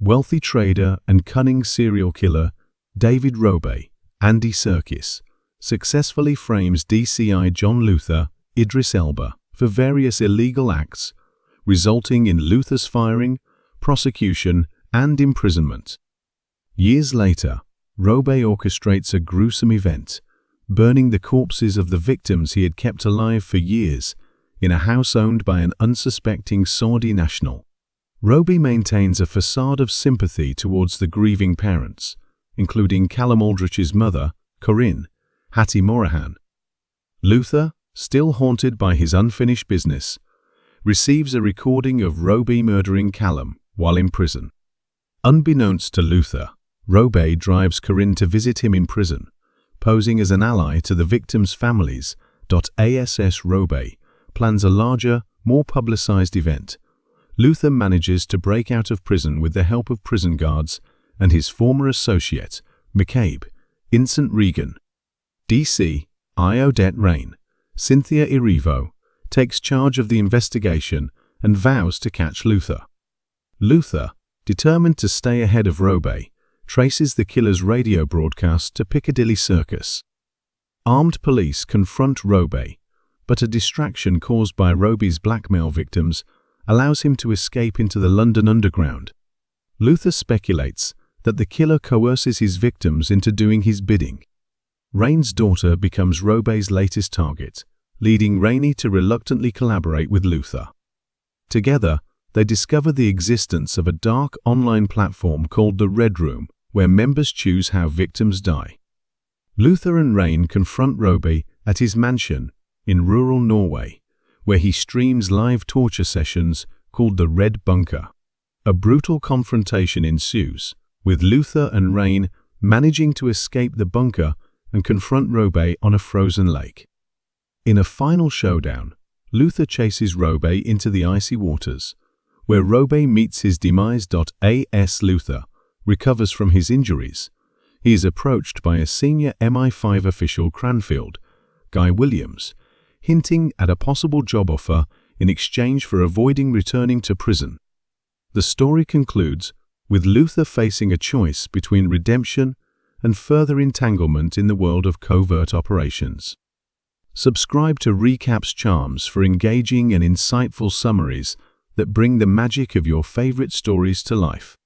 wealthy trader and cunning serial killer David Robe, Andy Serkis, successfully frames DCI John Luther, Idris Elba, for various illegal acts, resulting in Luther's firing, prosecution, and imprisonment. Years later, Robe orchestrates a gruesome event, burning the corpses of the victims he had kept alive for years in a house owned by an unsuspecting Saudi national. Robe maintains a facade of sympathy towards the grieving parents, including Callum Aldrich's mother, Corinne, Hattie Morahan. Luther, still haunted by his unfinished business, receives a recording of Robe murdering Callum while in prison. Unbeknownst to Luther, Robe drives Corinne to visit him in prison, posing as an ally to the victims' families. ASS Robe plans a larger, more publicized event. Luther manages to break out of prison with the help of prison guards and his former associate, McCabe, Vincent Regan. DC, Odette Rain, Cynthia Erivo, takes charge of the investigation and vows to catch Luther. Luther, determined to stay ahead of Robe, traces the killer's radio broadcast to Piccadilly Circus. Armed police confront Robe, but a distraction caused by Robe's blackmail victims allows him to escape into the London Underground. Luther speculates that the killer coerces his victims into doing his bidding. Rain's daughter becomes Robe's latest target, leading Rainey to reluctantly collaborate with Luther. Together, they discover the existence of a dark online platform called the Red Room, where members choose how victims die. Luther and Rain confront Robe at his mansion in rural Norway, where he streams live torture sessions called the Red Bunker. A brutal confrontation ensues, with Luther and Rain managing to escape the bunker and confront Robe on a frozen lake. In a final showdown, Luther chases Robe into the icy waters, where Robe meets his demise. As Luther recovers from his injuries, he is approached by a senior MI5 official Cranfield, Guy Williams, hinting at a possible job offer in exchange for avoiding returning to prison. The story concludes with Luther facing a choice between redemption and further entanglement in the world of covert operations. Subscribe to Recap's Charms for engaging and insightful summaries that bring the magic of your favorite stories to life.